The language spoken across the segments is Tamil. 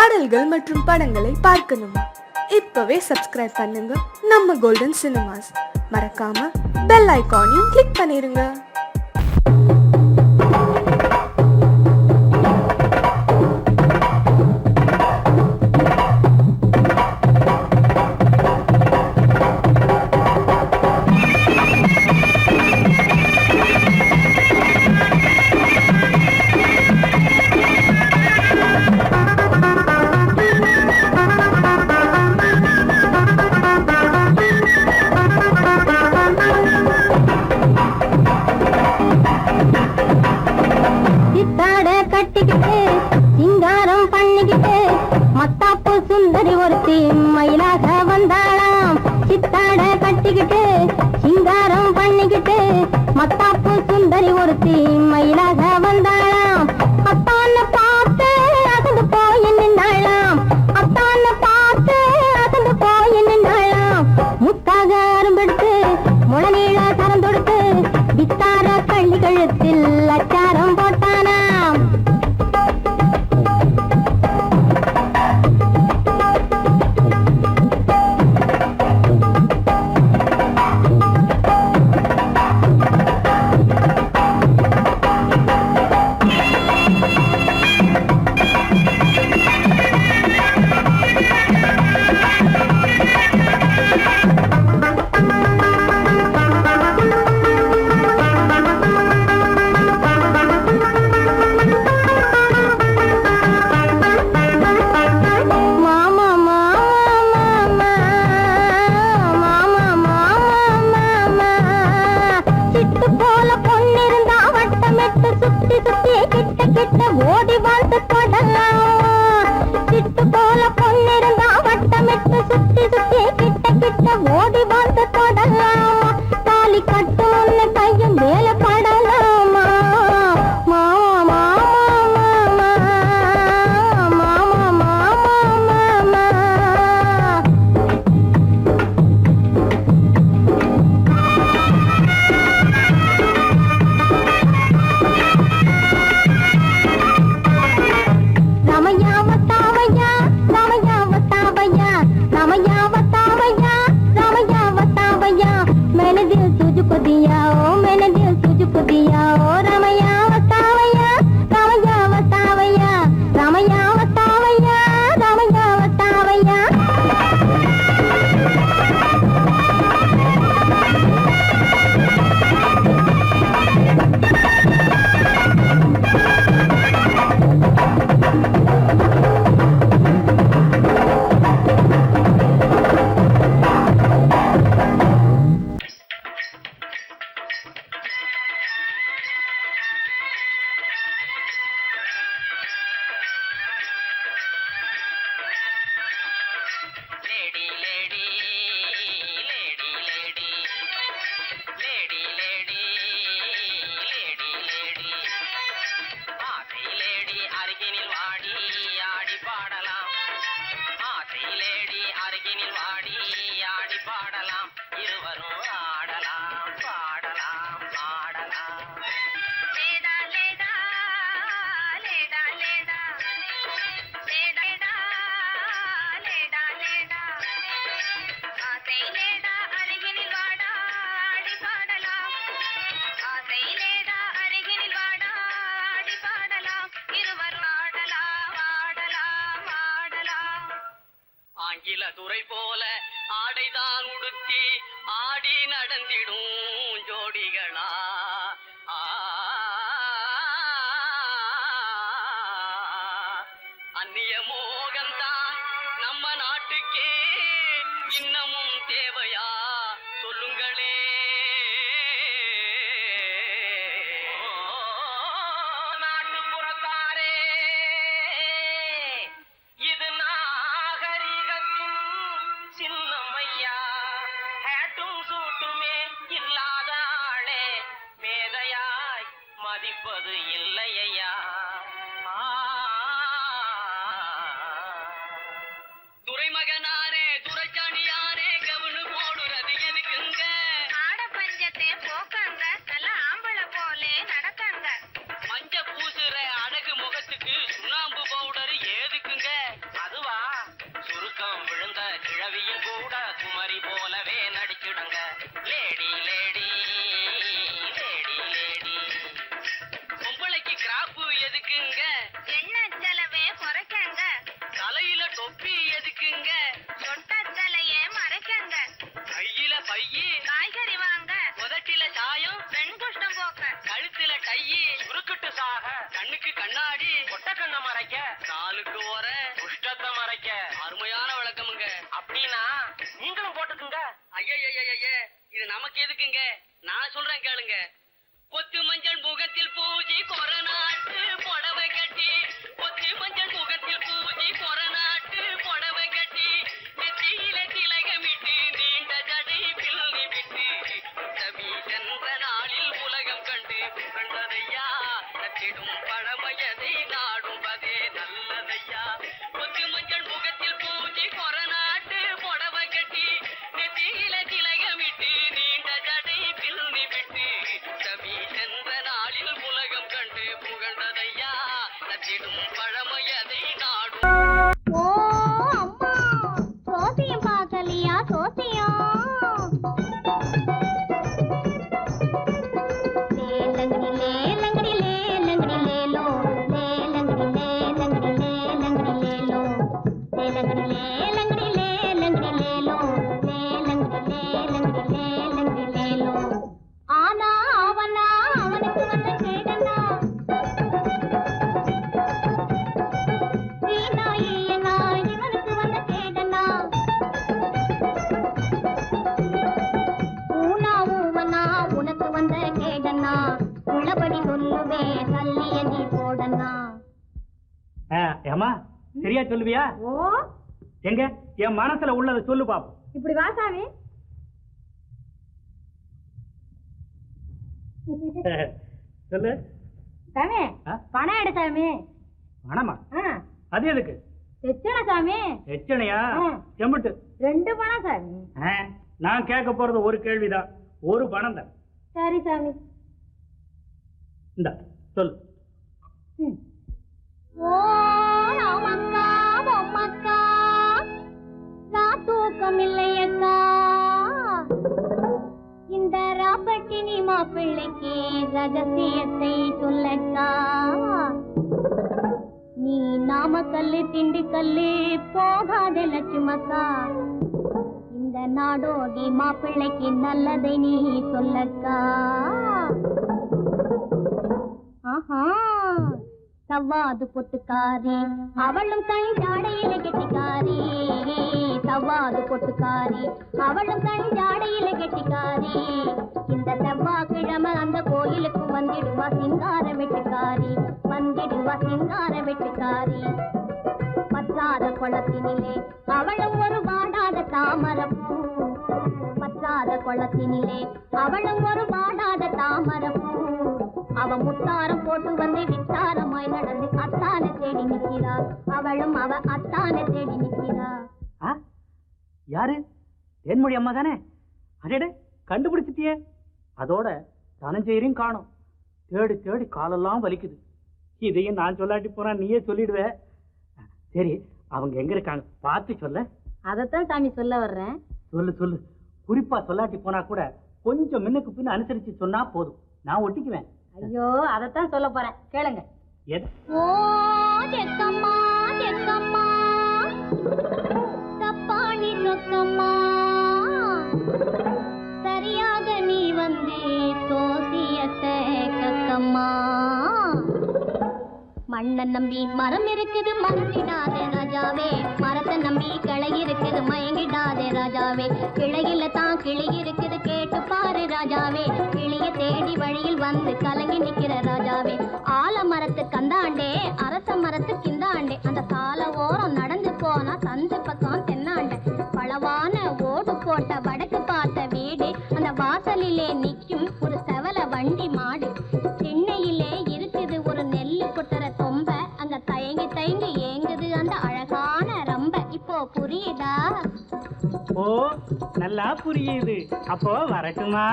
பாடல்கள் மற்றும் படங்களை பார்க்கணுமா? இப்பவே சப்ஸ்கிரைப் பண்ணுங்க நம்ம கோல்டன் சினிமாஸ். மறக்காம பெல் ஐகானையும் கிளிக் பண்ணிருங்க. சிங்காரம் பண்ணிக்கிட்டு மத்தாப்பு சுந்தரி ஒருத்தி மயிலாக வந்தாளாம். சித்தாட கட்டிக்கிட்டு சிங்காரம் பண்ணிக்கிட்டு மத்தாப்பு சுந்தரி ஒருத்தி மயிலாக வந்தாளாம். அத்தான பார்த்து அசந்து போய் நின்றாளாம். அத்தான பார்த்து அசந்து போய் நின்றாளாம். முத்தாக அரும்பெடுத்து முளநீள சரந்தொடுத்து வித்தார கள்ளி கழுத்தில் அச்சாரம் போட்டானாம். ஓடி வந்து தொடலாம். சிட்டு போல பொண்ணிருந்தா வட்டமிட்டு சுத்தி சுத்தி கிட்ட கிட்ட ஓடி வந்து தொடலாம். தாலி கட்டு முன்ன கையும் வேலை படலாமா? மாமா மாமா மாமா மாமா மாமா. दिया ओ मैंने दिल तुझको दिया ओ रामैया वतावैया रामैया वतावैया रामैया वतावैया रामैया वतावैया. துறை போல ஆடைதான் உடுத்தி ஆடி நடந்திடும் ஜோடிகளா? அந்நிய மோகம்தான் நம்ம நாட்டுக்கே இன்னமும் தேவையா? சொல்லுங்களே. நாட்டுப்புறத்தாரே, இது நாகரிகத்தின் சின்னமையா. ஹேட்டும் சூட்டுமே இல்லாத ஆளே மேதையாய் மதிப்பது இல்லையா? துறைமகனாரே துரைச்சாணியாரே கவுனு போடுறது எதுக்குங்க? ஐயையையையே, இது நமக்கு எதுக்குங்க? நான் சொல்றேன் கேளுங்க. கொத்து மஞ்சள் முகத்தில் பூஜி கொரநாட்டு புடவை கட்டி, கொத்து மஞ்சள் முகத்தில் பூஜி கொரநாட்டு புடவை கட்டி, நெத்தியில திலகமிட்டு நீண்ட ஜடை பிள்ளி விட்டு, உத்தமி சென்ற நாளில் உலகம் கண்டு கண்டதையா, நச்சிடும் பழமையதை நாடுவதே நல்லதையா. கொத்து மஞ்சள் முகத்தில் பூஜி கொரநாட்டு புடவை கட்டி, நெத்தியில திலகமிட்டு நீண்ட ஜடை பிள்ளி விட்டு, உத்தமி சென்ற நாளில் உலகம் கண்டு புகழ்ந்ததையா, நச்சிடும் பழமையதை நாடும். ஓ அம்மா, சோசியம் பார்க்கலையா சோசியம்? லேலங்கடி லேலங்கடி லேலங்கடி லேலோ, லேலங்கடி லேலங்கடி லேலங்கடி லேலோ, லேலங்கடி லேலங்கடி லேலங்கடி லேலோ, லேலங்கடி லேலங்கடி லேலங்கடி லேலோ. ஆனா அவனா அவனுக்கு வந்த கேடனா, வீணா இல்லனா இவனுக்கு வந்த கேடனா, ஊனா ஊவனா உனக்கு வந்த கேடனா, உள்ளபடி சொல்லுவே தள்ளிய நீ போடனா. ஏமா சரியா சொல்லுவியா? ஓ எங்க என் மனசுல உள்ளதை சொல்லு பாப்போம். இப்படி வா சாமி. சொல்லு. சாமி ஆ? பணம் எடு சாமி. பணமா? அது எதுக்கு? தெச்சன சாமி. எச்சனையா? ஆ. செம்புட்டு. 2 பணம் சாமி. நான் கேட்க போறது ஒரு கேள்விதான், ஒரு பணம் தான். சரி சாமி. இந்த சொல்லு. ஓ ராமக்கா பொம்மக்கா, நான் தூக்கம் இல்லையக்கா, இந்த ராப்பட்டினி மாப்பிள்ளைக்கு ரகசியத்தை சொல்லக்கா. நீ நாமக்கல்லு திண்டுக்கல்லு போகாத லட்சுமக்கா, இந்த நாடோடி மாப்பிள்ளைக்கு நல்லதை நீ சொல்லக்கா. ஆஹா, சவ்வாது பொட்டுக்காரி அவளும் கண் ஜாடையில கெட்டிக்காரி, சவ்வாது பொட்டுக்காரி அவளும் கண் ஜாடையில கெட்டிக்காரி, இந்த செவ்வாய்க்கிழமை அந்த கோயிலுக்கு வந்திடுவா சிங்கார வெட்டுக்காரி, வந்திடுவா சிங்கார வெட்டுக்காரி. பற்றாத குளத்தினிலே அவளும் ஒரு வாடாத தாமரப்பூ, பற்றாத குளத்தினிலே அவளும் ஒரு வாடாத தாமரப்பூ, அவ முத்தாரம் போட்டு வந்து வித்தாரமாய் நடந்து அத்தானை தேடி நிற்கிறா, அவளும் அவ அத்தானை தேடி நிற்கிறா. யாரு? தேன்மொழி அம்மா தானே? அடடே, கண்டுபிடிச்சிட்டியே. அதோட தனஞ்செயரையும் காணும். தேடி தேடி காலெல்லாம் வலிக்குது. இதையும் நான் சொல்லாட்டி போனா நீயே சொல்லிடுவே. சரி, அவங்க எங்க இருக்காங்க பார்த்து சொல்ல. அதத்தான் சாமி சொல்ல வர்றேன். சொல்லு சொல்லு. குறிப்பா சொல்லாட்டி போனா கூட கொஞ்சம் முன்னுக்கு பின்ன அனுசரிச்சு சொன்னா போதும், நான் ஒட்டிக்குவேன். ஐயோ, அதத்தான் சொல்ல போறேன், கேளுங்க. எது? ஓ தெக்கம்மா தெக்கம்மா, தப்பாணி சொக்கம்மா, சரியாக நீ வந்து சோசியத்தை கக்கம்மா. மண்ணை நம்பி மரம் இருக்குது மறந்திடாதே ராஜாவே, மரத்தை நம்பி கிளை இருக்குது மயங்கிடாதே ராஜாவே, கிளையில தான் கிளி இருக்குது கேட்டு பாரு ராஜாவே, கிளிய தேடி வழியில் வந்து கலங்கி நிக்கிற ராஜாவே. ஆல மரத்து கந்தாண்டே அரச மரத்து கிந்தாண்டே, அந்த சால ஓரம் நடந்து போனா சந்து பக்கம் தென்னாண்டே, பளவான ஓடு போட்ட வடக்கு பார்த்த வீடு, அந்த வாசலிலே நிக்கும் ஒரு செவல வண்டி மாடு, சென்னையிலே இருக்குது ஒரு நெல்லு கொட்டுற தொம்ப, அங்க தயங்கி தயங்கி ஏங்குது அந்த அழகான ரம்ப. இப்போ புரியுதா? ஓ, நல்லா புரியுது. அப்போ வரட்டுமா?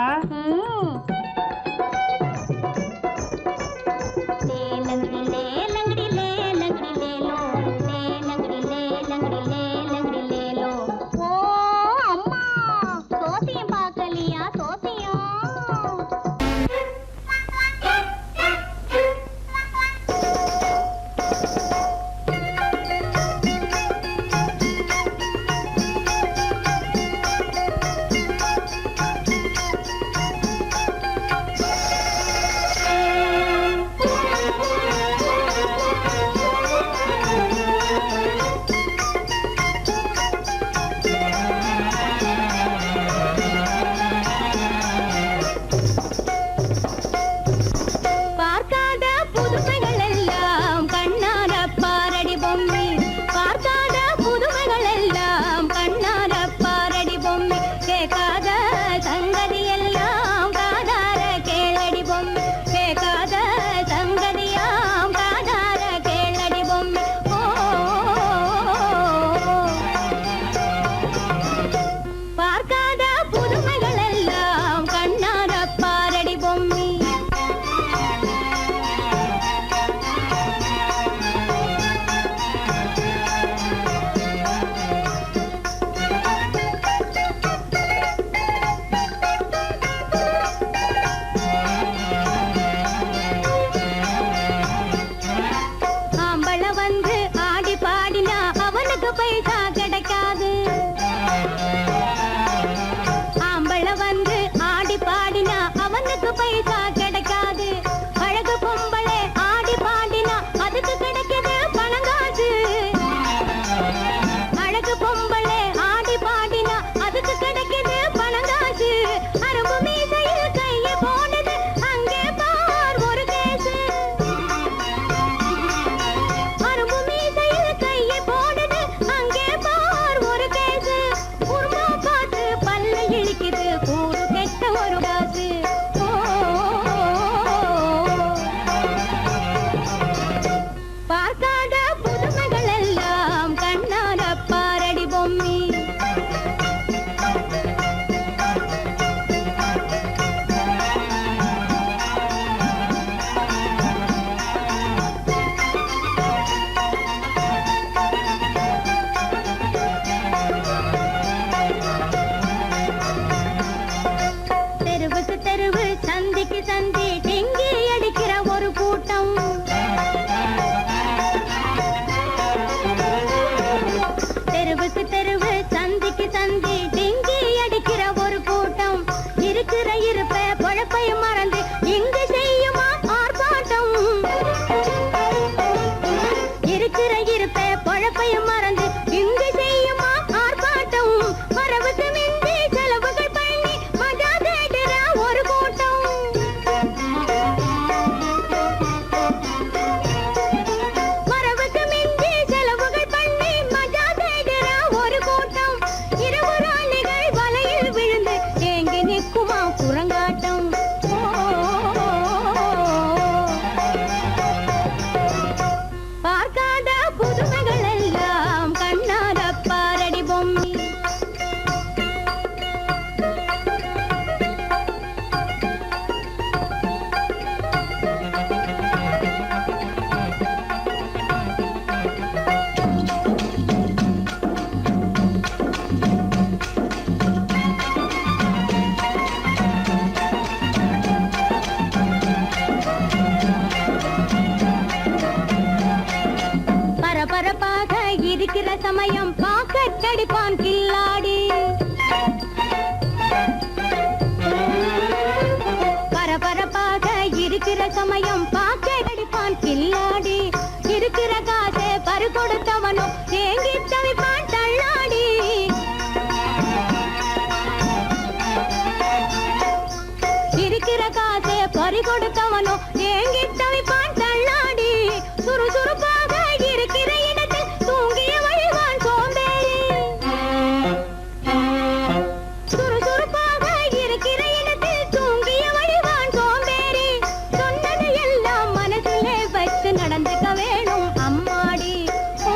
லேலங்கடி லேலங்கடி லேலங்கடி லேலோ, லேலங்கடி லேலங்கடி லேலங்கடி லேலோ. ஓ அம்மா, சோசியம் பார்க்கலையா சோசியம்? பைசா கிடைக்காது. ஆம்பள வந்து ஆடி பாடினா அவனுக்கு பைசா கிடைக்காது. அழகு பொம்பளை ஆடி பாடினா அதுக்கு கிடைக்குது பணங்காசு. அழகு பொம்பளை ஆடி பாடினா அதுக்கு கிடைக்குது பணங்காசு. அரும்பு மீசையில் கையை போனது அங்கே பார் ஒரு கேசு. அரும்பு மீசையில் கையை போனது அங்கே பார் ஒரு கேசு. உருமா பார்த்து பல்ல இழிக்குது கூறு கெட்ட ஒரு காசு. பார்க்காத புதுமைகள் எல்லாம் கண்ணார பாரடி பொம்மி. தெருவுக்கு தெருவு சந்திக்கு சந்தி டெங்கி அடிக்கிற ஒரு கூட்டம். தெருவுக்கு தெருவு சந்திக்கு சந்தி டெங்கி அடிக்கிற ஒரு கூட்டம். இருக்கிற இருப்ப பொழப்பையும் மறந்து இங்கு செய்யுமா ஆர்ப்பாட்டம். இருக்கிற இருப்ப பொழப்பையும் மறந்து இங்கு செய்யுமா ஆர்ப்பாட்டம். வரவுக்கு மிந்தி செலவுகள் பண்ணி மஜா தேடுற ஒரு கூட்டம். வரவுக்கு மிந்தி செலவுகள் பண்ணி மஜா தேடுற ஒரு கூட்டம். இரவு ராணிகள் வலையில் விழுந்து ஏங்கி நிற்குமா குரங்காட்டம். பார்க்காத புதுமைகள் எல்லாம் கண்ணார பாரடி பொம்மி. பரபரப்பாக இருக்கிற சமயம் பாக்கெட் அடிப்பான் கில்லாடி. பரபரப்பாக இருக்கிற சமயம் பாக்கெட் அடிப்பான் கில்லாடி. இருக்கிற காசை பறி கொடுத்தவனோ ஏங்கி தவிப்பான் தள்ளாடி. இருக்கிற காசை பறி கொடுத்தவனோ ஏங்கி தவிப்பான் தள்ளாடி. சுறுசுறுப்பாக இருக்கிற இடத்தில் தூங்கிய வழிவான் சோம்பேறி. சுறுசுறுப்பாக இருக்கிற இடத்தில் தூங்கிய வழிவான் சோம்பேறி. சொன்னது எல்லாம் மனசிலே வச்சு நடந்துக்க வேணும் அம்மாடி. ஓ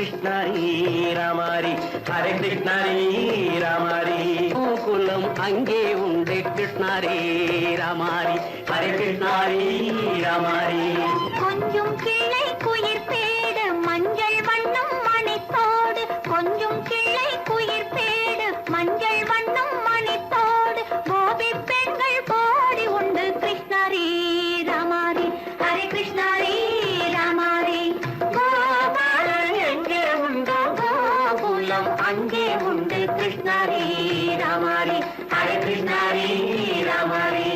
கிருஷ்ணாரி ராமாரி ஹரே கிருஷ்ணாரி ராமாரி கோகுலம் அங்கே உண்டு கிருஷ்ணாரி ராமாரி ஹரே கிருஷ்ணாரி ராமாரி கொஞ்சம் கிளை குயிர் பேடு மஞ்சள் வண்ணம் மணித்தோடு கொஞ்சம் கிளை குயிர் பேடு மஞ்சள் வண்ணம் மணித்தோடு கோபி பெண்கள் போடி உண்டு கிருஷ்ணாரி ராமாரி ஹரே கிருஷ்ணாரி ராமாரி கோபாலன் எங்கே உண்டோ கோகுலம் அங்கே உண்டு கிருஷ்ணாரி ராமாரி ஹரே கிருஷ்ணாரி ராமாரி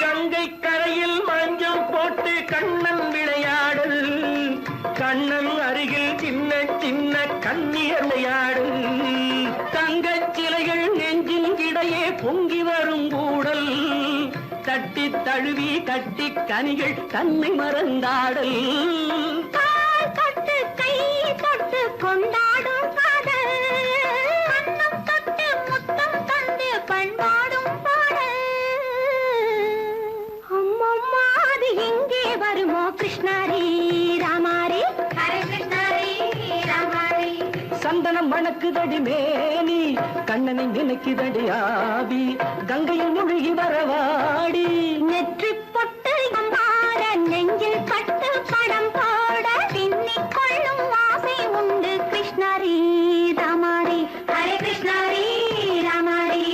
கங்கை கரையில் மஞ்சள் போட்டு கண்ணன் விளையாடு கண்ணன் அருகில் சின்ன சின்ன கண்ணீர் விளையாடு தங்கச் சிலைகள் நெஞ்சின் இடையே பொங்கி வரும் கூடல் தட்டி தழுவி கட்டி கனிகள் தன்னை மறந்தாடல் தொட்டு கை தொட்டு கொண்டாடும் காதல் கண்ணம் தொட்டு முத்தம் தந்து பண்பாடும் பாடல் அம்மம்மா அது எங்கே வருமோ கிருஷ்ணாரி ராமாரி ஹரே கிருஷ்ணாரி ராமாரி சந்தனம் மணக்குதடி மேனி கண்ணனை நினைக்குதடி ஆவி கங்கையில் முழுகி வரவாடி நெற்றி பொட்டு மாற நெஞ்சில் பட்டு படம் போட பின்னிக் கொள்ளும் ஆசை உண்டு கிருஷ்ணாரி ராமாரி ஹரே கிருஷ்ணாரி ராமாரி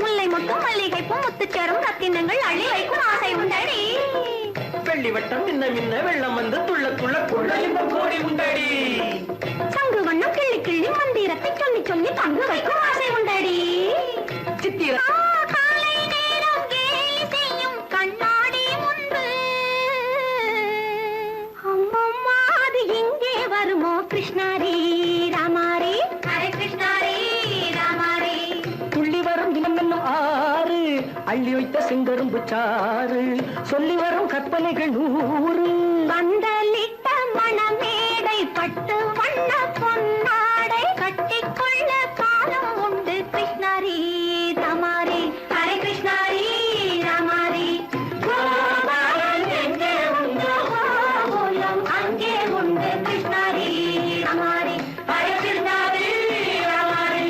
முல்லை மொட்டும் மல்லிகை பூ முத்துச்சேரும் ரத்தினங்கள் அள்ளி வைக்கும் ஆசை உண்டடி வெள்ளி வட்டம் மின்ன மின்ன வெள்ளம் வந்து துள்ள துள்ள கொள்ள இந்த கோடி உண்டடி சங்கு வண்ணம் கிள்ளி கிள்ளி மந்திரத்தை சொல்லி சொல்லி தங்கு வைக்கும் ஆசை உண்டடி சித்திர காலை நேரம் கேலி செய்யும் கண்ணாடி முன்பு அம்மம்மா அது எங்கே வருமோ கிருஷ்ணாரி ராமாரி ஹரே கிருஷ்ணாரி ராமாரி துள்ளி வரும் தினம் என்னும் ஆறு அள்ளி வைத்த செங்கரும்பு சாறு சொல்லி வரும் கற்பனைகள் 100 பந்தலிட்ட மணமேடை பட்டு வண்ண பொன்னாடை கட்டிக்கொள்ள காலம் உண்டு கிருஷ்ணாரி ராமாரி ஹரே கிருஷ்ணாரி ராமாரி கோபாலன் எங்கே உண்டோ கோகுலம் அங்கே உண்டு கிருஷ்ணாரி ராமாரி ஹரே கிருஷ்ணாரி ராமாரி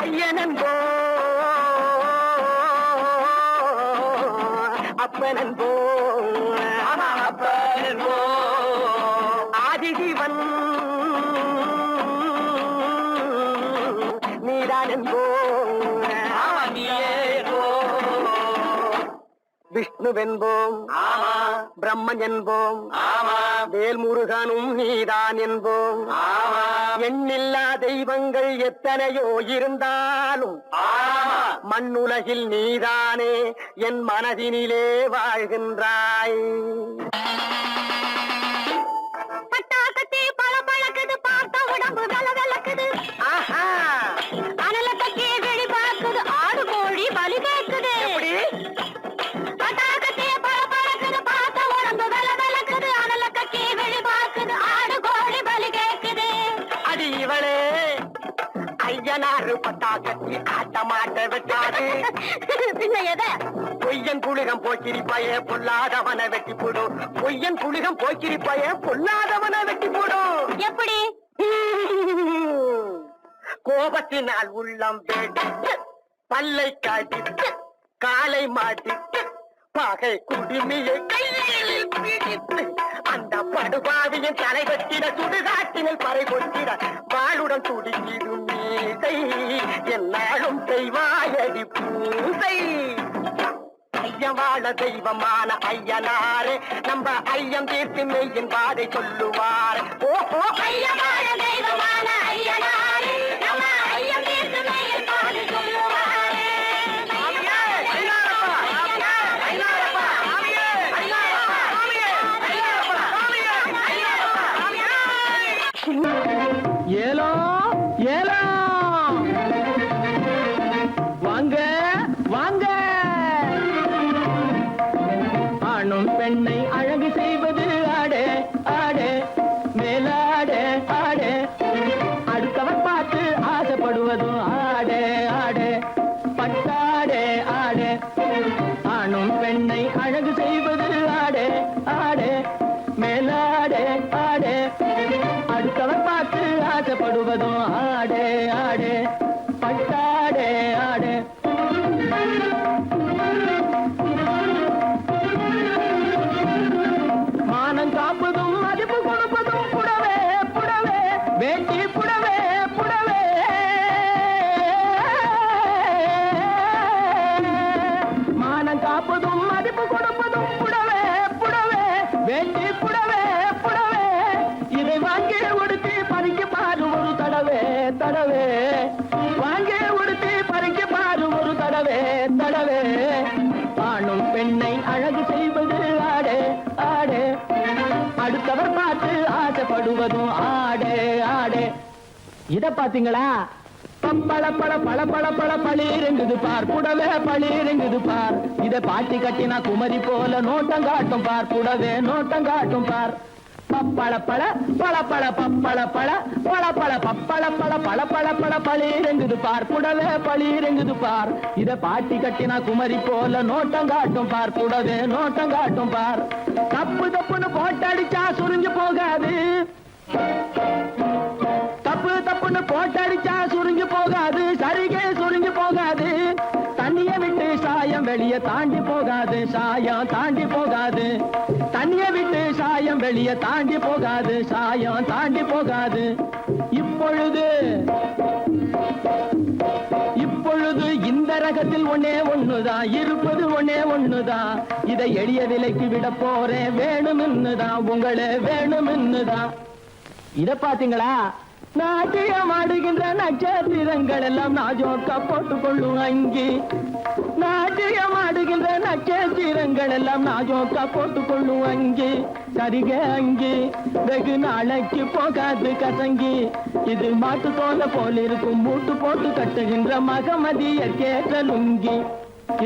ஐயனன்போ அப்பனன்போ அப்பனன்போ ஆதிசிவன் நீதானன்போ விஷ்ணுவென்போம் பிரம்மன் என்போம் வேல்முருகனும் நீதான் என்போம் எண்ணில்லா தெய்வங்கள் எத்தனையோ இருந்தாலும் மண்ணுலகில் நீதானே என் மனதினிலே வாழ்கின்றாய். பட்டாக்கத்தி பல பழக்குது, பார்த்த உடம்பு வெல வெலக்குது. ஆஹா, அனல தக்கி வெளி பார்க்குது, ஆடு கோழி பலி கேட்குது. பட்டாக்கத்தி பல பழக்குது, பார்த்த உடம்பு வெல வெலக்குது. அனல தக்கி வெளி பார்க்குது, ஆடு கோழி பலி கேட்குது. அடி இவளே ஐயனாறு பட்டாக்கத்தி ஆட்ட மாட்ட வெட்டாது. பின்ன எத பொய்யன் புலிகம் போக்கிரிப்பாயே பொல்லாதவனை வெட்டி போடும். பொய்யன் புலிகம் போக்கிரிப்பாயே பொல்லாதவனை வெட்டி போடும். எப்படி கோபத்தினால் உள்ளம் வெடித்து பல்லை காட்டித்து காலை மாட்டித்து பகை குடுமியை கையில் பிடித்து அந்த படுபாவியின் தலை வெட்டிட சுடுகாட்டினில் பறை கொட்டிட வாளுடன் துடிக்கிடும் மீசை என்னாலும் செய்வாயடி பூசை. ஐயவாழ தெய்வமான ஐயனாரே நம்ம ஐயம் தீர்த்து மெய்யின் பாதை சொல்லுவார். ஓஹோ, ஐயமான தெய்வமான ஐயனாரே, நம்ம ஐயம் தீர்த்து மெய்யின் பாதை சொல்லுவாரே. ஏலோ ஏலோ வாங்க வாங்க. ஆணும் பெண்ணை அழகு செய்வது ஆடே ஆடே மேலாடே ஆடே. அடுத்தவர் பார்த்து ஆசைப்படுவதும் ஆடே ஆடே பட்டாடே ஆடே. ஆணும் பெண்ணை அழகு செய்வது ஆடே ஆடே மேலாடே ஆடே. அடுத்தவர் பார்த்து ஆசைப்படுவதும் ஆடே ஆடே பட்டாடே ஆடே. மானம் காப்பதும் மதிப்பு கொடுப்பதும் புடவே புடவே வேட்டி புடவே புடவே. மானம் காப்பதும் மதிப்பு கொடுப்பதும் புடவே புடவே வேட்டி புடவே புடவே. இதை வாங்கி உடுத்தி பறிக்க பாரு ஒரு தடவே தடவே. வாங்கி உடுத்தி பறிக்க பாரு ஒரு தடவே தடவே. ஆணும் பெண்ணை அழகு செய்வது ஆடே ஆடே. அடுத்தவர் பார்த்து ஆசைப்படுவதும் ஆடே ஆடே. இத பாத்தீங்களா? பள பள பள பள பள பளிரெங்குது பார் புடவே பளிரெங்குது பார். இத பாட்டி கட்டினா குமரி போல நோட்டம் காட்டும் பார் புடவே நோட்டம் காட்டும் பார். பப்பள பள பள பள பப்பள பள பள பள பப்பள பள பள பள பள பளிரெங்குது பார் புடவே பளிரெங்குது பார். இத பாட்டி கட்டினா குமரி போல நோட்டம் காட்டும் பார் புடவே நோட்டம் காட்டும் பார். தப்பு தப்புன்னு போட்டடிச்சா சுருங்கி போகாது. தப்பு தப்புன்னு போட்டடிச்சா சுருங்கி போகாது. சரிகே சுருங்கி போகாது. தண்ணிய விட்டு சாயம் வெளியே தாண்டி போகாது. சாயம் தாண்டி போகாது. தண்ணிய விட்டு சாயம் வெளியே தாண்டி போகாது. சாயம் தாண்டி போகாது. இப்பொழுது இப்பொழுது இந்த ரகத்தில் ஒன்னே ஒண்ணுதான் இருப்பது ஒன்னே ஒண்ணுதான். இதை எளிய விலைக்கு விட போறேன் வேணும்னுதான் உங்களே வேணும்னுதான். இத பாத்தீங்களா? நாட்டியம் ஆடுகின்ற நட்சத்திரங்கள் எல்லாம் நாஜோக்கா போட்டுக்கொள்ளும் அங்கி. நாட்டியம் ஆடுகின்ற நட்சத்திரங்கள் எல்லாம் நாஜோக்கா போட்டுக்கொள்ளும் அங்கி. சரிக அங்கி வெகு நாளைக்கு போகாது கசங்கி. இது மாட்டு தோலை போல் இருக்கும் மூட்டு போட்டு கட்டுகின்ற மகமதியர் கேட்ட லுங்கி.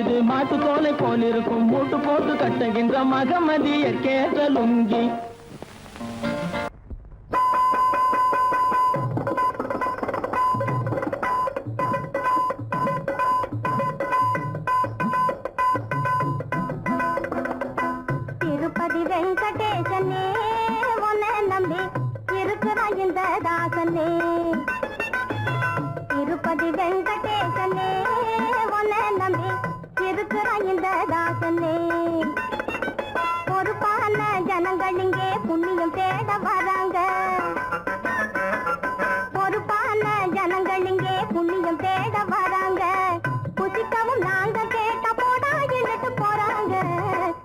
இது மாட்டு தோலை போல் இருக்கும் மூட்டு போட்டு கட்டுகின்ற மகமதியர் கேட்ட லுங்கி. திருப்பதி வெங்கடேசனே உன்னை நம்பி இருக்கிற இந்த தாசனே. திருப்பதி வெங்கடேசனே உன்னை நம்பி இருக்கிற இந்த தாசனே. பொறுப்பான ஜனங்கள் இங்கே புண்ணியம் தேட வராங்க. பொறுப்பான ஜனங்கள் இங்கே புண்ணியம் தேட வராங்க. புசிக்கவும் நாங்க கேட்ட போடா இழுட்டு போறாங்க.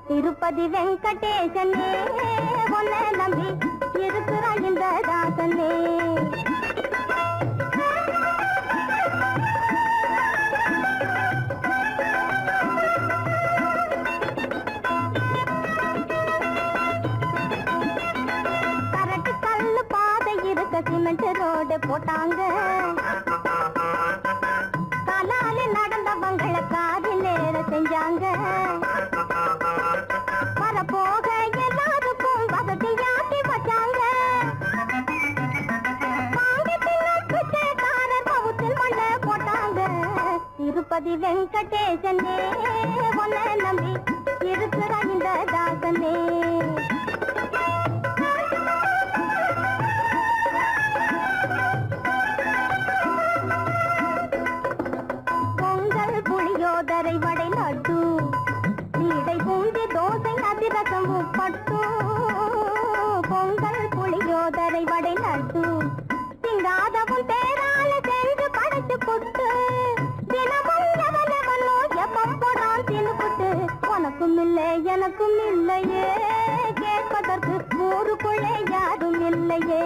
திருப்பதி வெங்கடேசனே உன்னை நம்பி இருக்கிற இந்த தாசனே. செஞ்சாங்க வரப்போக எல்லாருக்கும் வசதியாக்கி வச்சாங்க வாங்கி தின்னும் பிச்சைக்காரர் பவுத்தில் மண்ணை போட்டாங்க திருப்பதி வெங்கடேசனே உன்னை நம்பி இருக்கிற இந்த தாசனே பொங்கல் புளியோதரை வடை லட்டு நீடை பூந்தி தோசை அதிரசம் உப்பட்டு பொங்கல் புளியோதரை வடை லட்டு திங்காதவும் தேரால சென்று படைச்சு புட்டு தினமும் எவனவனோ எப்பம் போடான் தின்னுபுட்டு உனக்கும் இல்லை எனக்கும் இல்லையே கேட்பதற்கு ஊருக்குள்ளே யாரும் இல்லையே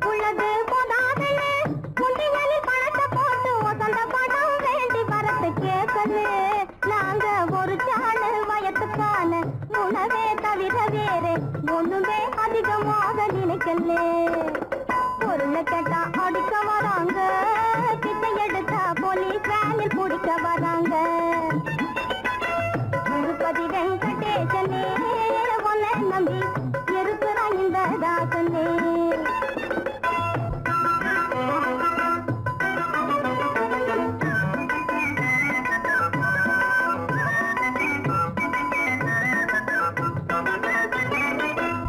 உள்ளது போதாதுன்னு குண்டிகளில் பணத்தை போட்டு ஒசந்த பணம் வேண்டி வரத்து கேட்கது நாங்க ஒரு சாணு வயத்துக்கான உணவே தவிர வேறு ஒண்ணுமே அதிகமாக நினைக்கல பொருளை கேட்டா அடிக்க வராங்க பிச்சை எடுத்தா போலீஸ் வேனில் பிடிக்க வராங்க திருப்பதி வெங்கடேசனே உன்னை நம்பி இருக்கிறான் இந்த தாசனே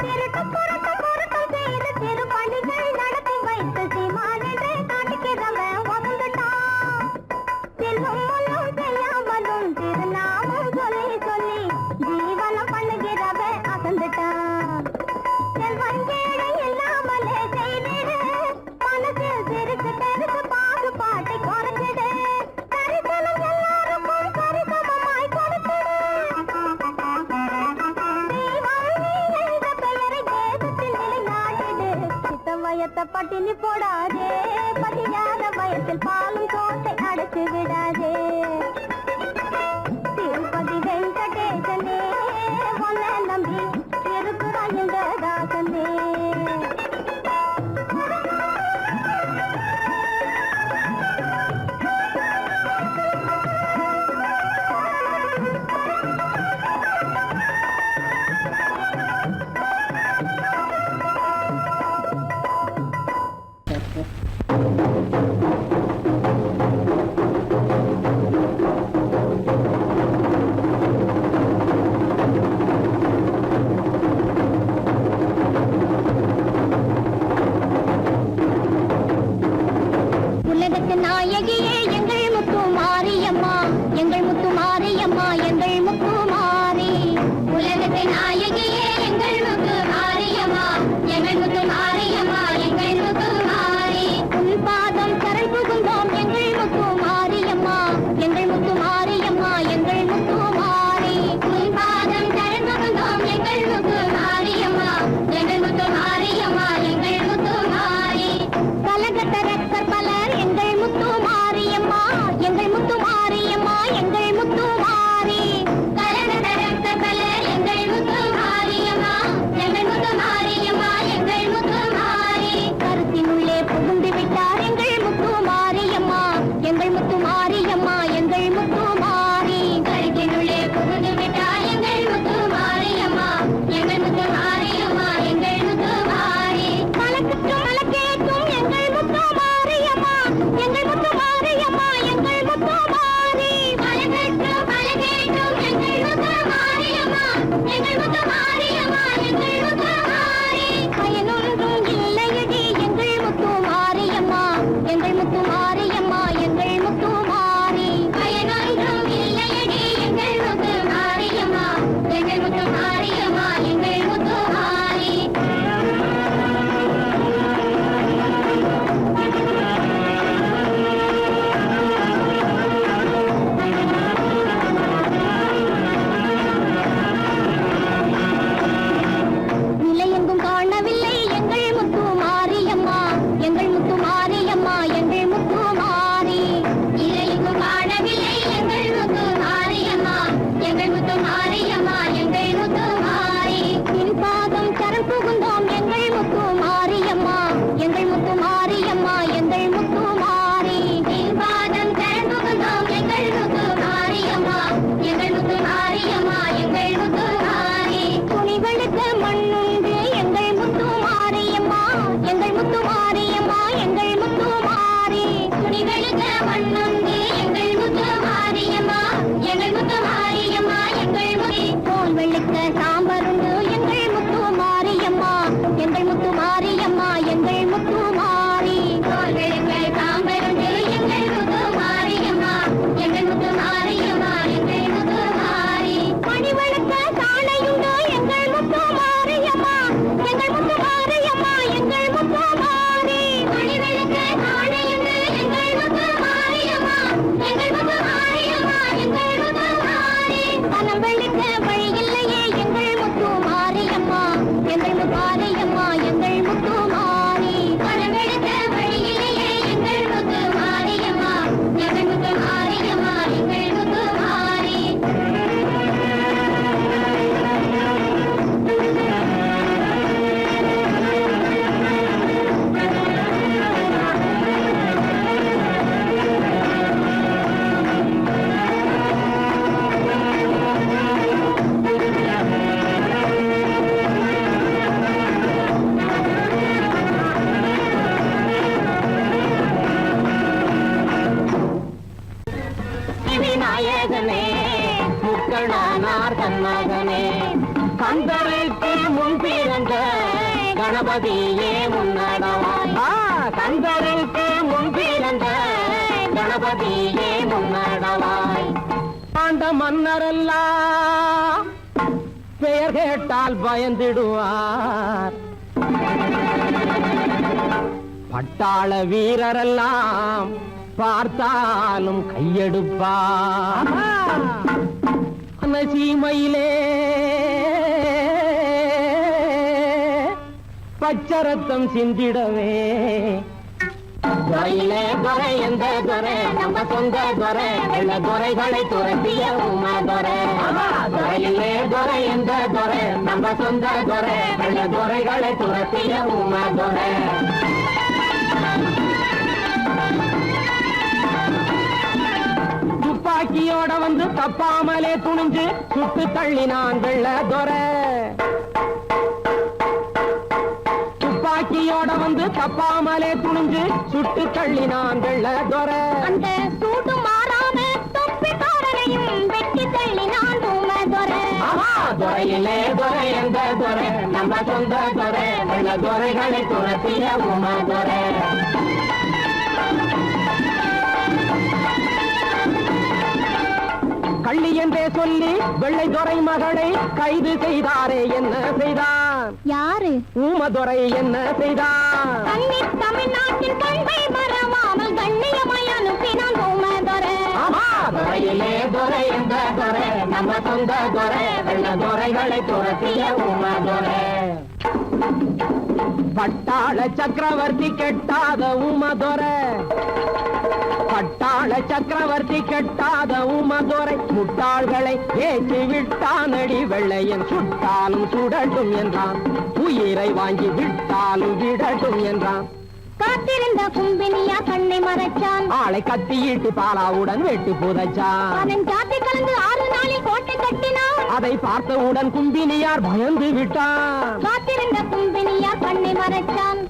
திருட்டு புரட்டு பொருத்தம் செய்து திருப்பணிகள் நடத்தி வைத்து சீமானென்று காட்டுகிறவன் ஒதுங்கிட்டான் செல்வம் ஒன்றும் செய்யாமலும் திருநாமம் சொல்லி சொல்லி ஜீவனம் பண்ணுகிறவன் அசந்துட்டான் செல்வம் ஏழை இல்லாமலே செய்திடு மனசில் சிறுக்கு பெருக்கு பாகுபாட்டை குறைஞ்சிடு தரிசனம் எல்லாருக்கும் சரிசமமாய் கொடுத்திடு வயத்தை பட்டினி போடாதே பதியாத வயத்தில் பாலும் கோட்டை அடைச்சு விடாதே திருப்பதி வெங்கடேசனே உன்னை நம்பி இருக்கிறான் இந்த தாசனே கந்தருக்கு முன் பிறந்த கணபதியே முன்னடவாய். கந்தருக்கு முன் பிறந்த கணபதியே முன்னடவாய். ஆண்ட மன்னரெல்லாம் பெயர் கேட்டால் பயந்திடுவார். பட்டாள வீரரெல்லாம் பார்த்தாலும் கையெடுப்பார். சீமையிலே பச்சரத்தம் சிந்திடவே துறையிலே துறை எந்த துறை நம்ம சொந்த துறை வெள்ள துறைகளை துரத்திய உமா துறை. துறையிலே துறை எந்த துறை நம்ம சொந்த துறை வெள்ள துறைகளை துரத்திய உமா துறை. துப்பாக்கியோட வந்து தப்பாமலே துணிஞ்சு சுட்டு தள்ளினான் வெள்ள துறை. துப்பாக்கியோட வந்து தப்பாமலே துணிஞ்சு சுட்டு தள்ளினான் வெள்ள துறை. அந்த சூடு மாறாம தொப்பிக்காரனையும் வெட்டி தள்ளினான் உமா துரை. துறையிலே துறை எந்த துறை நம்ம சொந்த துறை வெள்ள துறைகளை துரத்திய உமா துறை. கள்ளி என்றே சொல்லி வெள்ளை துறை மகளை கைது செய்தாரே என்ன செய்தான்? யாரு? ஊமதுரை என்ன செய்தான்? தமிழ்நாட்டின் பண்பை மறவாமல் கண்ணியமாய் அனுப்பினான் ஊமதுரை. துறையிலே துறை எந்த துறை நம்ம சொந்த துறை வெள்ள துறைகளை துரத்திய ஊமதுரை. பட்டாள சக்கரவர்த்தி கெட்டாத ஊமதுரை. பட்டாள சக்கரவர்த்தி கெட்டாத ஊமதுரை முட்டாள்களை ஏற்றி விட்டானடி வெள்ளையன். சுட்டாலும் சுடட்டும் என்றான், உயிரை வாங்கி விட்டாலும் விடட்டும் என்றான். காத்திருந்த கும்பினியா கண்ணை மறைச்சான். ஆளை கத்தியிட்டு பாலாவுடன் வெட்டு புதைச்சான். அவன் ஜாதி கலந்து 6 நாளில் கோட்டை கட்டினான். அதை பார்த்தவுடன் கும்பினியார் பயந்து விட்டான். காத்திருந்த கும்பினியா கண்ணை மறைச்சான்.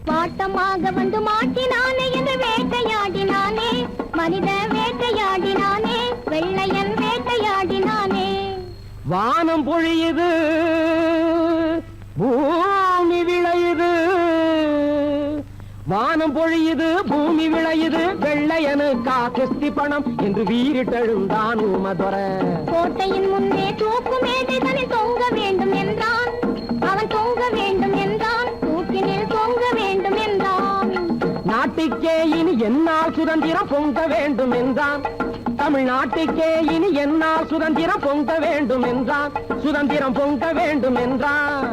வாட்டமாக வந்து மாட்டினானே என்று வேட்டையாடினானே, மனித வேட்டையாடினானே, வெள்ளையன் வேட்டையாடினானே. வானம் பொழியுது பூமி விளையுது. வானம் பொழியுது பூமி விளையுது வெள்ளையனுக்கா கிஸ்தி பணம் என்று வீரிட்டெழுந்தான் ஊமதுரை. கோட்டையின் முன்னே தூக்கு மேடைகளில் தொங்க வேண்டும் என்றான். அவன் தொங்க வேண்டும் என்றான், தூக்கினில் தொங்க வேண்டும் என்றான். நாட்டுக்கே இனி என்னால் சுதந்திரம் பொங்க வேண்டும் என்றான். தமிழ்நாட்டுக்கே இனி என்னால் சுதந்திரம் பொங்க வேண்டும் என்றான். சுதந்திரம் பொங்க வேண்டும் என்றான்.